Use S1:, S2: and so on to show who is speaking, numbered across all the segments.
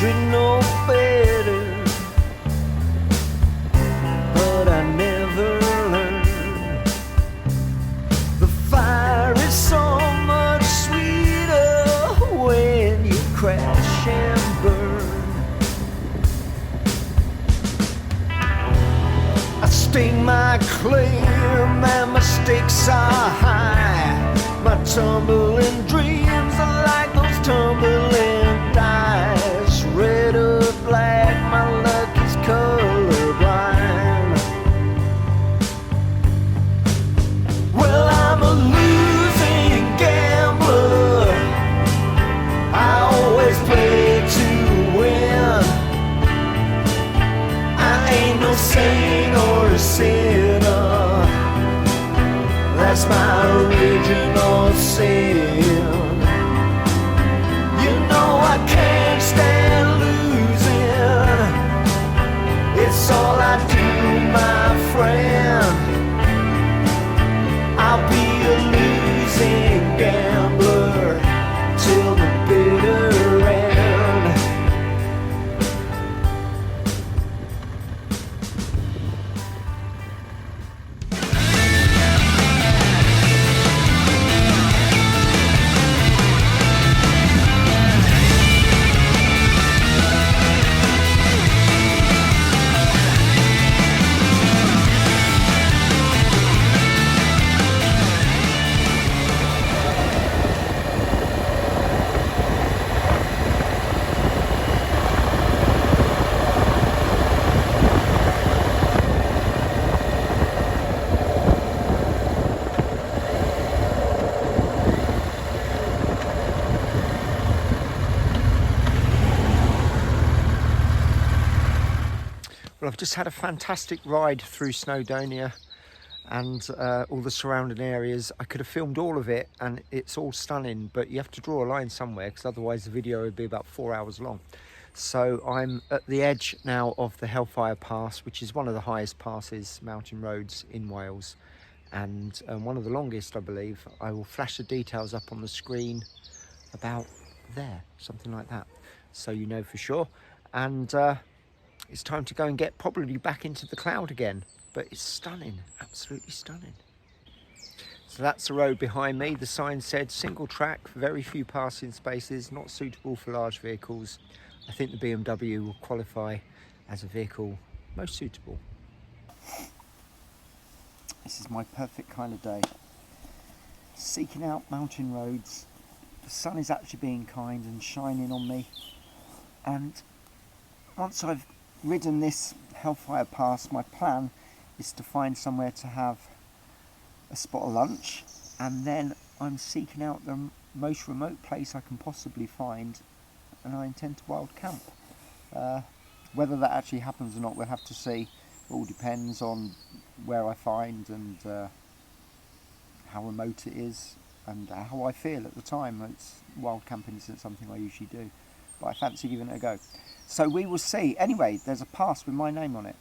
S1: should know better, but I never learned. The fire is so much sweeter when you crash and burn. I stake my claim and my stakes are high. My tumbling dreams are like those tumbling dice. Red or black, my luck is colorblind. Well, I'm a losing gambler. I always play to win. I ain't no saint or a sinner. That's my original sin. You know I can't stand losing. It's all I do, my friend. I'll be a losing gambler till the bitter end. Well, I've just had a fantastic ride through Snowdonia and all the surrounding areas. I could have filmed all of it and it's all stunning, but you have to draw a line somewhere because otherwise the video would be about 4 hours long. So I'm at the edge now of the Hellfire Pass, which is one of the highest passes, mountain roads in Wales, and one of the longest, I believe. I will flash the details up on the screen about there, something like that, so you know for sure. And it's time to go and get probably back into the cloud again, but it's stunning, absolutely stunning. So that's the road behind me. The sign said single track, very few passing spaces, not suitable for large vehicles. I think the BMW will qualify as a vehicle most suitable. This is my perfect kind of day. Seeking out mountain roads. The sun is actually being kind and shining on me. And once I've ridden this Hellfire Pass, my plan is to find somewhere to have a spot of lunch, and then I'm seeking out the most remote place I can possibly find, and I intend to wild camp. Whether that actually happens or not, we'll have to see. It all depends on where I find and how remote it is and how I feel at the time. Wild camping isn't something I usually do, but I fancy giving it a go. So we will see. Anyway, there's a pass with my name on it.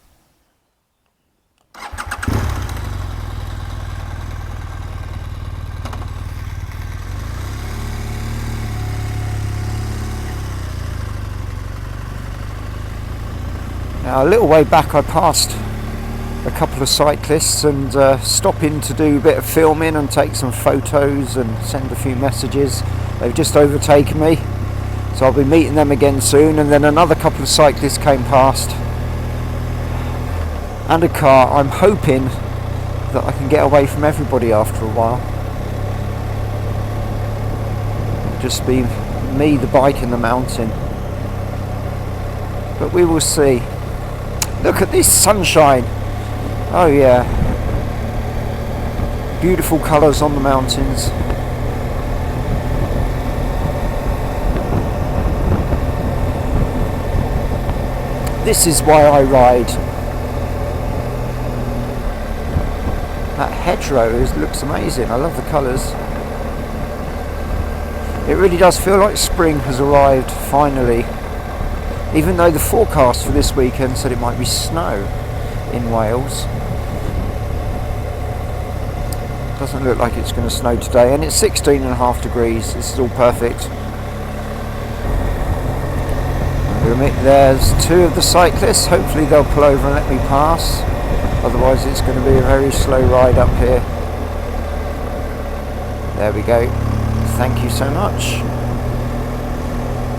S1: Now, a little way back I passed a couple of cyclists and stop in to do a bit of filming and take some photos and send a few messages. They've just overtaken me, so I'll be meeting them again soon. And then another couple of cyclists came past and a car. I'm hoping that I can get away from everybody after a while. Just be me, the bike and the mountain, but we will see. Look at this sunshine. Oh yeah, beautiful colours on the mountains. This is why I ride. That hedgerow looks amazing. I love the colours. It really does feel like spring has arrived finally, even though the forecast for this weekend said it might be snow in Wales. Doesn't look like it's going to snow today, and it's 16.5 degrees. This is all perfect. There's two of the cyclists. Hopefully they'll pull over and let me pass. Otherwise it's going to be a very slow ride up here. There we go. Thank you so much.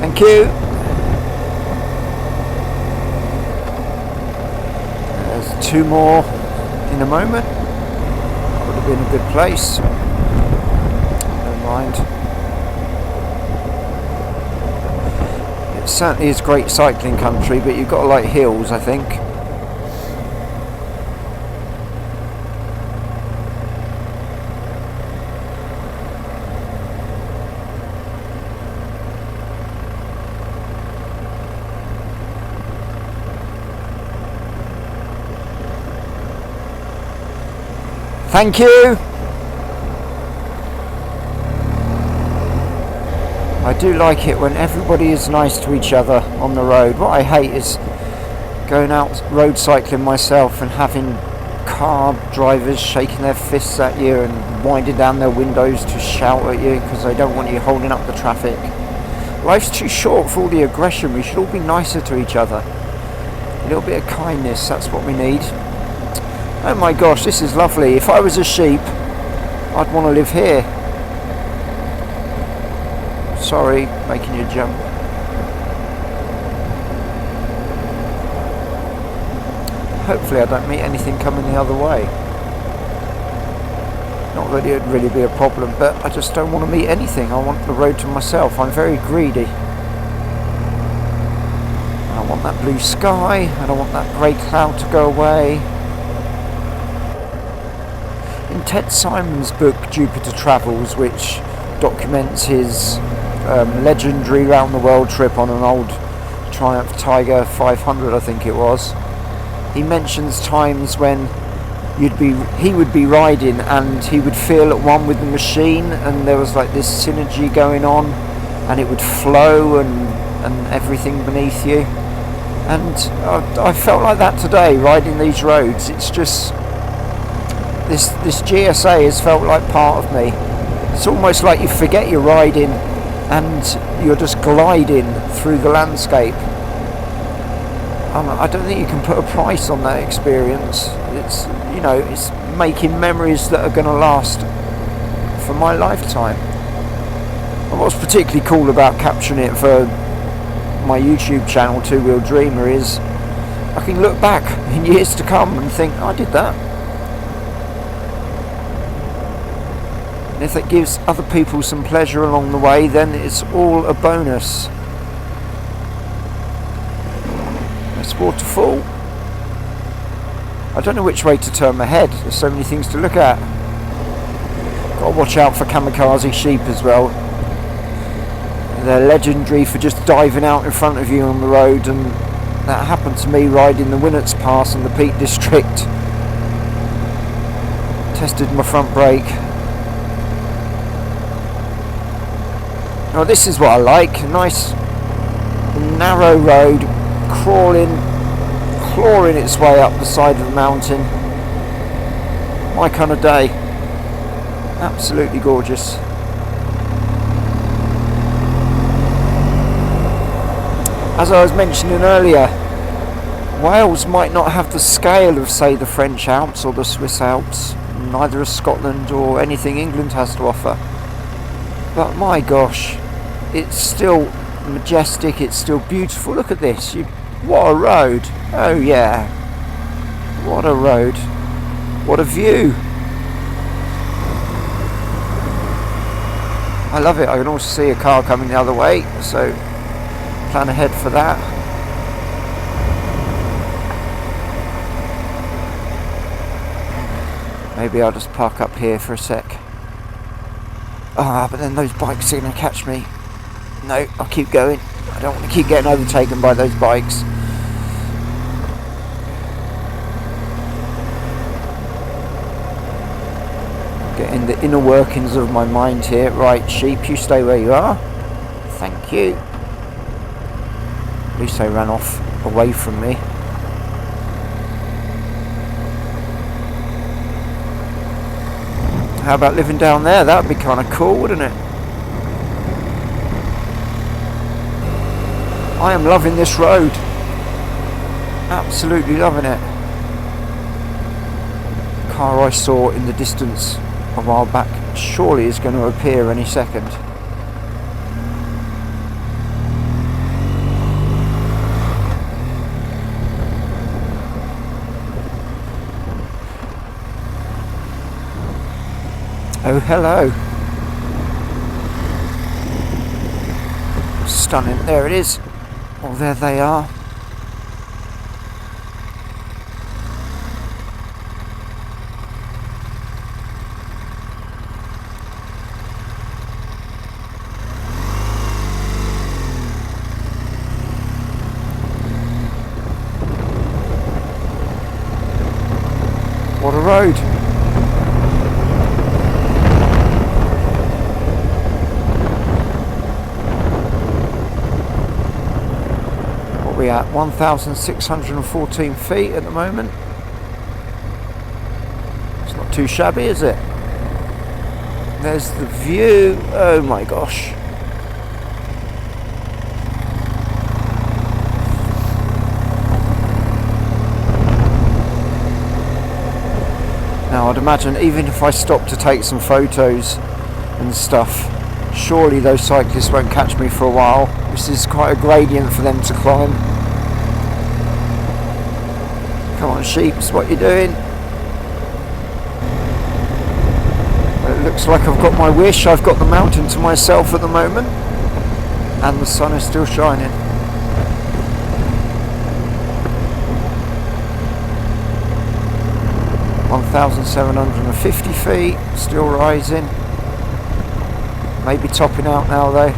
S1: Thank you. There's two more in a moment. Would have been a good place. Never mind. It certainly is great cycling country, but you've got to like hills, I think. Thank you. I do like it when everybody is nice to each other on the road. What I hate is going out road cycling myself and having car drivers shaking their fists at you and winding down their windows to shout at you because they don't want you holding up the traffic. Life's too short for all the aggression. We should all be nicer to each other. A little bit of kindness, that's what we need. Oh my gosh, this is lovely. If I was a sheep, I'd want to live here. Sorry, making you jump. Hopefully I don't meet anything coming the other way. Not that it would really be a problem, but I just don't want to meet anything. I want the road to myself. I'm very greedy. I want that blue sky, and I want that grey cloud to go away. In Ted Simon's book Jupiter Travels, which documents his legendary round the world trip on an old Triumph Tiger 500, I think it was, he mentions times when he would be riding and he would feel at one with the machine, and there was like this synergy going on, and it would flow and everything beneath you. And I felt like that today riding these roads. It's just this GSA has felt like part of me. It's almost like you forget you're riding and you're just gliding through the landscape. I don't think you can put a price on that experience. It's, you know, it's making memories that are going to last for my lifetime. And what's particularly cool about capturing it for my YouTube channel, Two Wheel Dreamer, is I can look back in years to come and think, I did that. And if it gives other people some pleasure along the way, then it's all a bonus. It's waterfall. I don't know which way to turn my head. There's so many things to look at. Got to watch out for kamikaze sheep as well. They're legendary for just diving out in front of you on the road, and that happened to me riding the Winnerts Pass in the Peak District. Tested my front brake. Now this is what I like, a nice narrow road, clawing its way up the side of the mountain. My kind of day. Absolutely gorgeous. As I was mentioning earlier, Wales might not have the scale of, say, the French Alps or the Swiss Alps, neither has Scotland or anything England has to offer. But my gosh, it's still majestic, it's still beautiful. Look at this. What a road. Oh yeah. What a road. What a view. I love it. I can also see a car coming the other way, so plan ahead for that. Maybe I'll just park up here for a sec. But then those bikes are going to catch me. No, I'll keep going. I don't want to keep getting overtaken by those bikes. Getting the inner workings of my mind here. Right, sheep, you stay where you are. Thank you. At least they ran off away from me. How about living down there? That would be kind of cool, wouldn't it? I am loving this road. Absolutely loving it. The car I saw in the distance a while back surely is going to appear any second. Oh, hello. Stunning. There it is. Oh, there they are. What a road. What are we at? 1,614 feet at the moment. It's not too shabby, is it? There's the view. Oh my gosh. Now I'd imagine even if I stop to take some photos and stuff, surely those cyclists won't catch me for a while. This is quite a gradient for them to climb. Come on, sheeps, what you doing? Well, it looks like I've got my wish. I've got the mountain to myself at the moment, and the sun is still shining. $1,750 feet, still rising. Maybe topping out now though.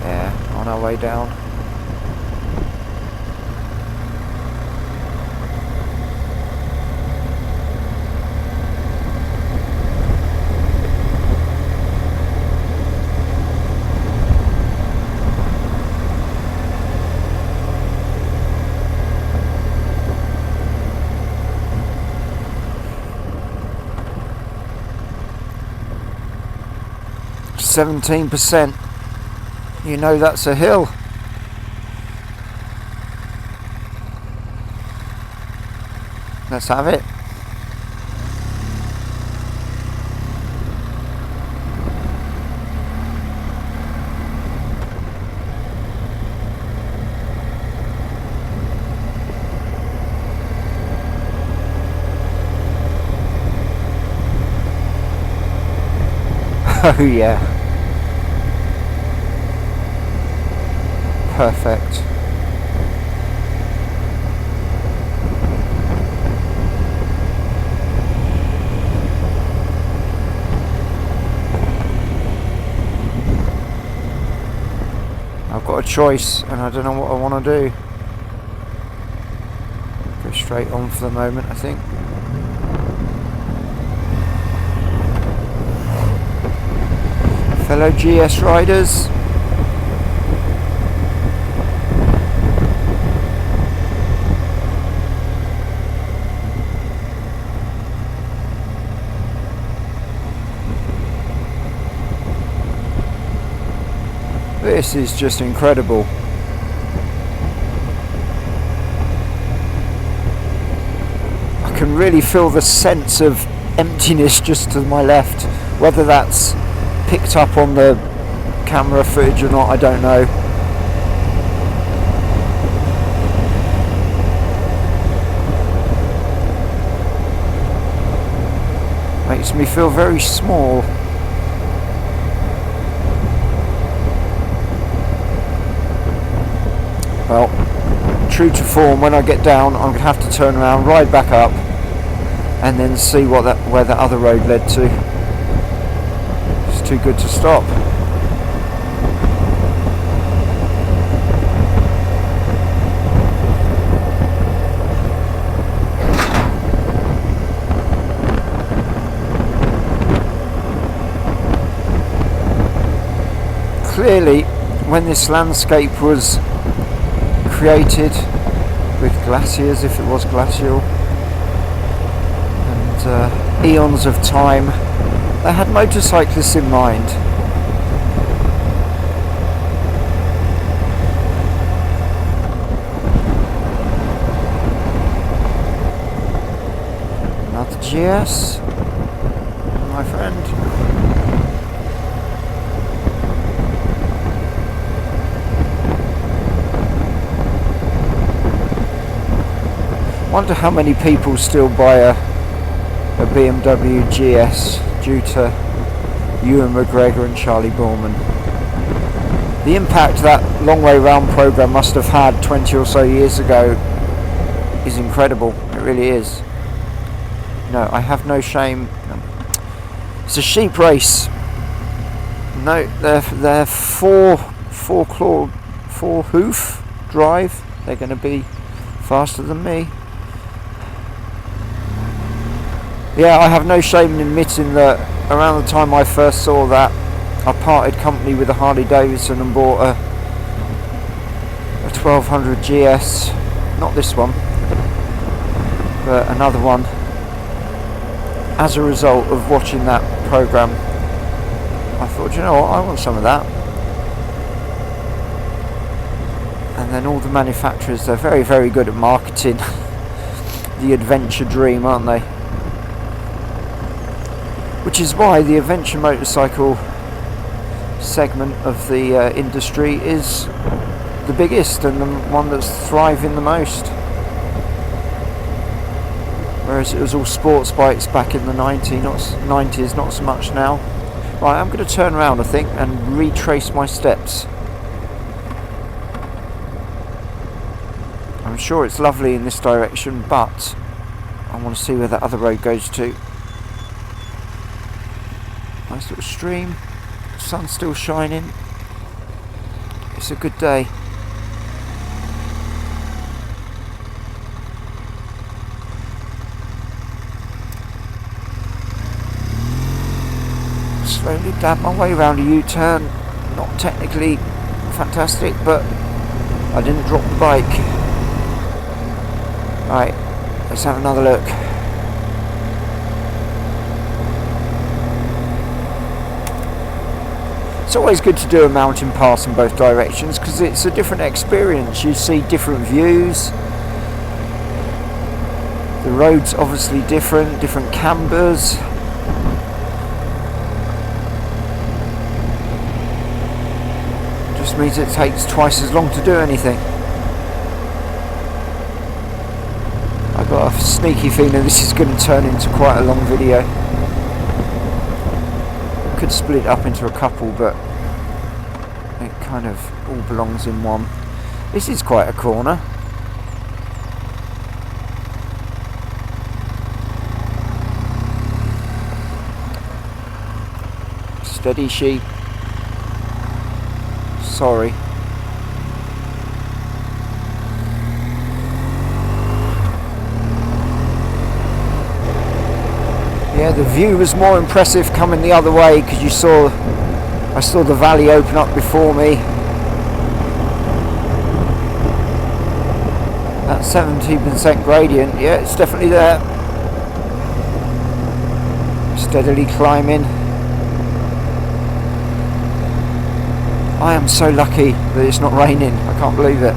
S1: Yeah, on our way down. %. You know that's a hill. Let's have it. Oh yeah. Perfect. I've got a choice and I don't know what I want to do. Go straight on for the moment, I think. Fellow GS riders, this is just incredible. I can really feel the sense of emptiness just to my left. Whether that's picked up on the camera footage or not, I don't know. Makes me feel very small. Well, true to form, when I get down I'm going to have to turn around, ride back up and then see where that other road led to. It's too good to stop. Clearly, when this landscape was created, with glaciers, if it was glacial, and eons of time. They had motorcyclists in mind. Another GS, my friend. Wonder how many people still buy a BMW GS due to Ewan McGregor and Charlie Borman. The impact that Long Way Round programme must have had 20 or so years ago is incredible. It really is. No, I have no shame. It's a sheep race. No, they're four hoof drive. They're going to be faster than me. Yeah, I have no shame in admitting that around the time I first saw that, I parted company with a Harley Davidson and bought a 1200 GS, not this one, but another one, as a result of watching that programme. I thought, you know what, I want some of that. And then all the manufacturers, they're very, very good at marketing the adventure dream, aren't they? Which is why the adventure motorcycle segment of the industry is the biggest and the one that's thriving the most. Whereas it was all sports bikes back in the 90s, not so much now. Right, I'm going to turn around, I think, and retrace my steps. I'm sure it's lovely in this direction, but I want to see where that other road goes to. Nice little stream, sun's still shining. It's a good day. Slowly dab my way around a U-turn. Not technically fantastic, but I didn't drop the bike. Right, let's have another look. It's always good to do a mountain pass in both directions because it's a different experience. You see different views. The road's obviously different cambers. Just means it takes twice as long to do anything. I've got a sneaky feeling this is going to turn into quite a long video. Could split up into a couple, but it kind of all belongs in one. This is quite a corner. Steady, sheep. Sorry. Yeah, the view was more impressive coming the other way because I saw the valley open up before me. That 17% gradient, yeah, it's definitely there. Steadily climbing. I am so lucky that it's not raining. I can't believe it.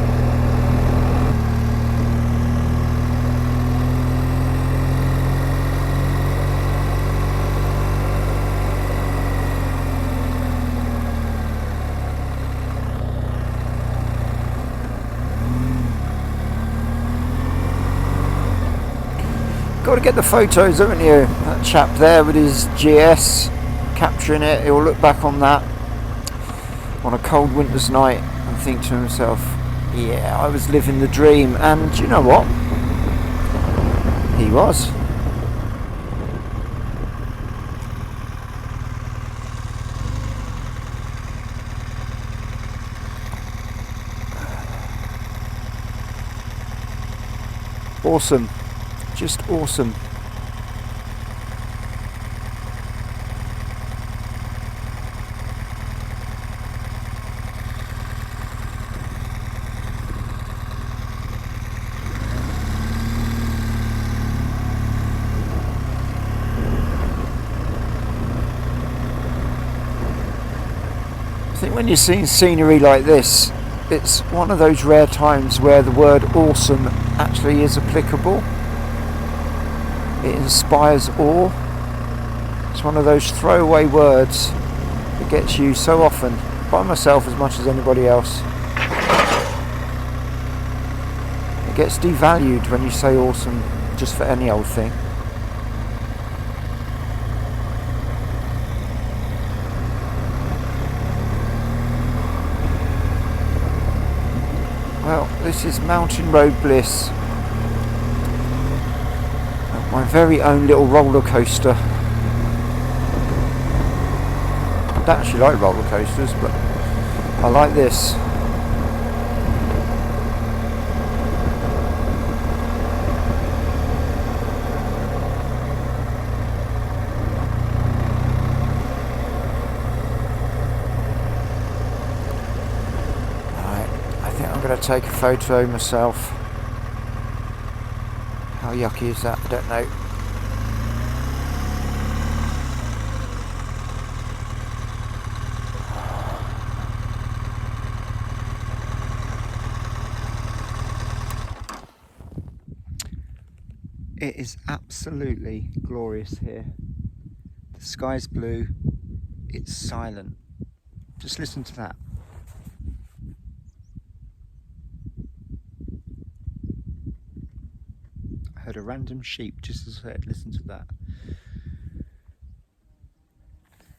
S1: Got to get the photos, haven't you? That chap there with his GS capturing it, he'll look back on that on a cold winter's night and think to himself, yeah, I was living the dream. And you know what? He was. Awesome. Just awesome. think when you're seeing scenery like this, it's one of those rare times where the word awesome actually is applicable. It inspires awe. It's one of those throwaway words that gets used so often by myself as much as anybody else. It gets devalued when you say awesome just for any old thing. Well, this is Mountain Road Bliss. My very own little roller coaster. I don't actually like roller coasters, but I like this. Right, I think I'm going to take a photo myself. How yucky is that? I don't know. It is absolutely glorious here. The sky's blue, it's silent. Just listen to that. I heard a random sheep just as I said, listen to that.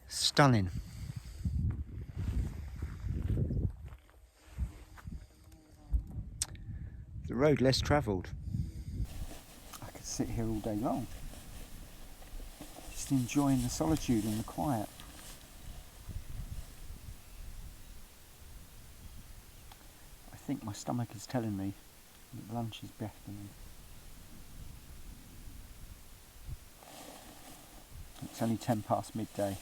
S1: Stunning. The road less travelled. I could sit here all day long, just enjoying the solitude and the quiet. I think my stomach is telling me that lunch is beckoning. It's only 10 past midday.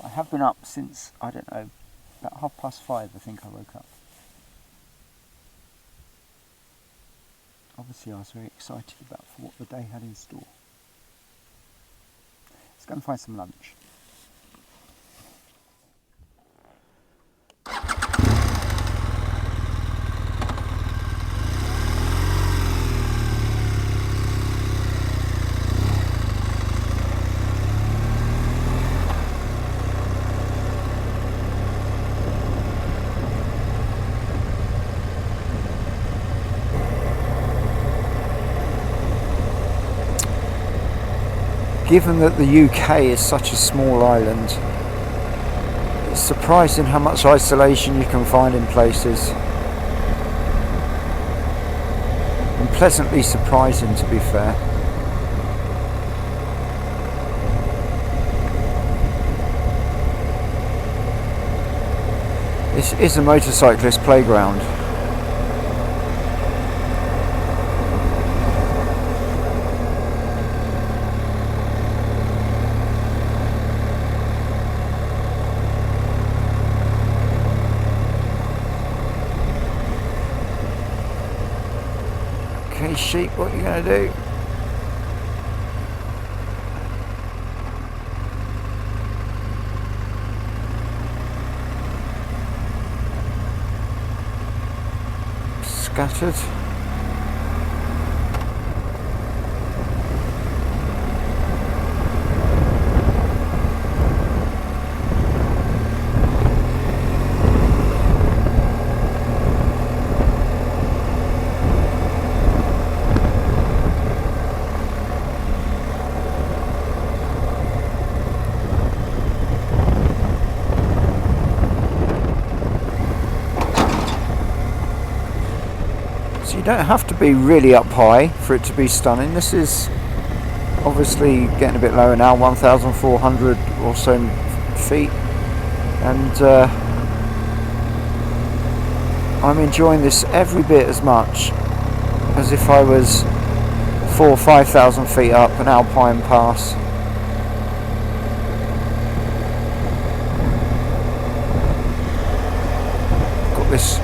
S1: I have been up since, I don't know, about 5:30 I think I woke up. Obviously I was very excited about for what the day had in store. Let's go and find some lunch. Given that the UK is such a small island, it's surprising how much isolation you can find in places. And pleasantly surprising, to be fair. This is a motorcyclist playground. Okay, sheep, what are you going to do? Scattered. You don't have to be really up high for it to be stunning. This is obviously getting a bit lower now, 1,400 or so feet, and I'm enjoying this every bit as much as if I was 4,000 or 5,000 feet up an alpine pass. Got this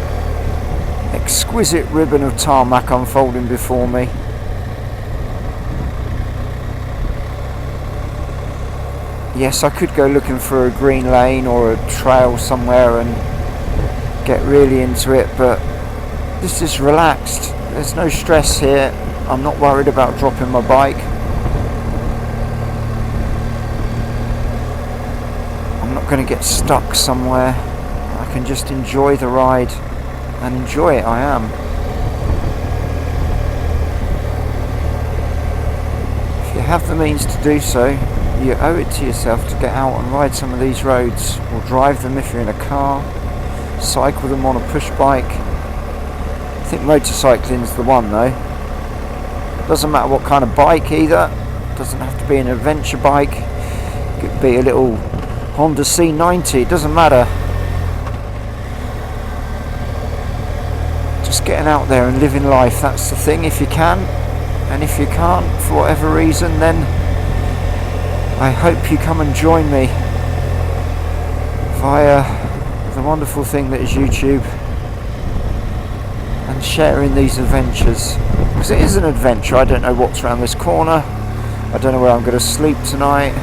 S1: exquisite ribbon of tarmac unfolding before me. Yes, I could go looking for a green lane or a trail somewhere and get really into it, but this is relaxed. There's no stress here. I'm not worried about dropping my bike. I'm not going to get stuck somewhere. I can just enjoy the ride, and enjoy it I am. If you have the means to do so, you owe it to yourself to get out and ride some of these roads, or drive them if you're in a car, cycle them on a push bike. I think motorcycling's the one though. Doesn't matter what kind of bike either. Doesn't have to be an adventure bike. It could be a little Honda C90, it doesn't matter. Just getting out there and living life, that's the thing, if you can. And if you can't, for whatever reason, then I hope you come and join me via the wonderful thing that is YouTube, and sharing these adventures. Because it is an adventure. I don't know what's around this corner. I don't know where I'm going to sleep tonight.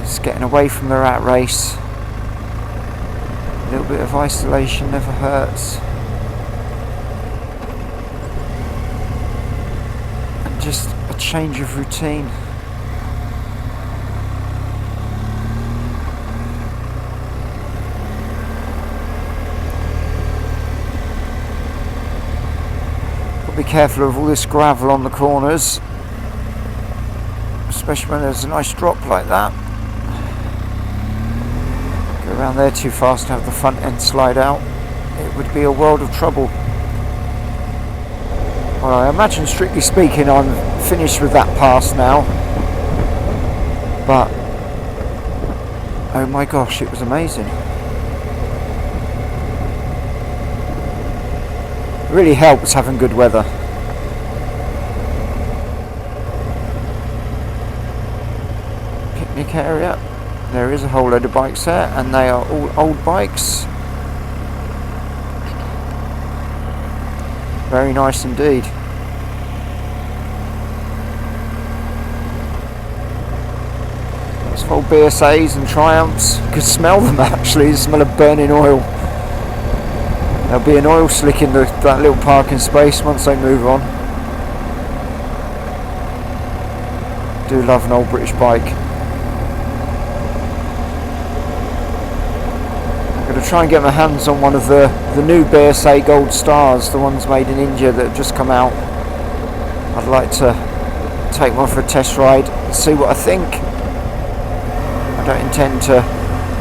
S1: It's getting away from the rat race. A little bit of isolation never hurts. And just a change of routine. Be careful of all this gravel on the corners, especially when there's a nice drop like that. Go around there too fast to have the front end slide out, it would be a world of trouble. Well, I imagine, strictly speaking, I'm finished with that pass now, but oh my gosh, it was amazing. Really helps having good weather. Picnic area. There is a whole load of bikes there, and they are all old bikes. Very nice indeed. Lots of old BSAs and Triumphs. You could smell them actually, the smell of burning oil. There'll be an oil slick in that little parking space once they move on. Do love an old British bike. I'm going to try and get my hands on one of the new BSA Gold Stars, the ones made in India that have just come out. I'd like to take one for a test ride and see what I think. I don't intend to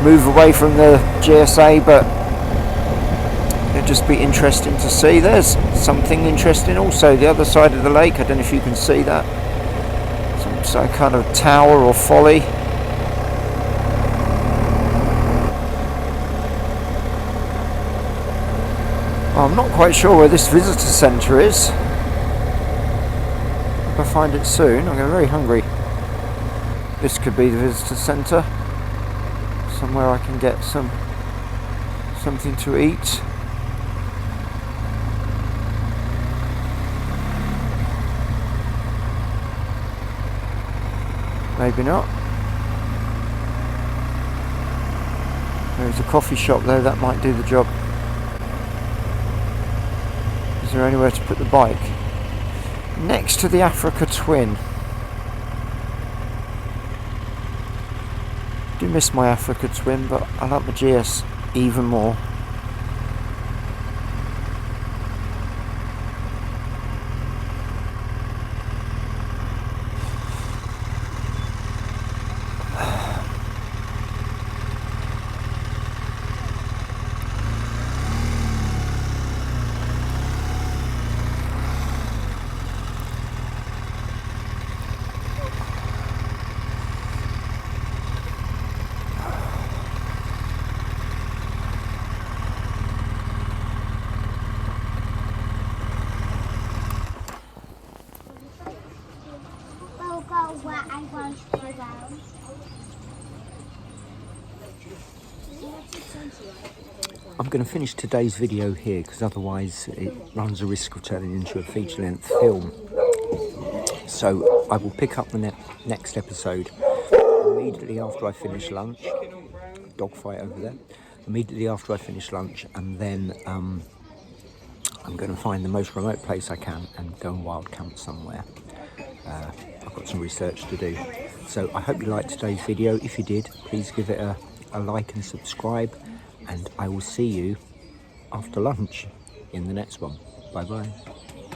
S1: move away from the GSA, but it'd just be interesting to see. There's something interesting also, the other side of the lake. I don't know if you can see that. Some kind of tower or folly. Well, I'm not quite sure where this visitor centre is. If I find it soon, I'm getting very hungry. This could be the visitor centre. Somewhere I can get something to eat. Maybe not. There's a coffee shop there, that might do the job. Is there anywhere to put the bike? Next to the Africa Twin. I do miss my Africa Twin, but I like my GS even more.
S2: Where I want to go.
S1: I'm going to finish today's video here because otherwise it runs a risk of turning into a feature-length film. So I will pick up the next episode immediately after I finish lunch. Dogfight over there. Immediately after I finish lunch, and then I'm going to find the most remote place I can and go and wild camp somewhere. I've got some research to do. So I hope you liked today's video. If you did, please give it a like and subscribe, and I will see you after lunch in the next one. Bye bye.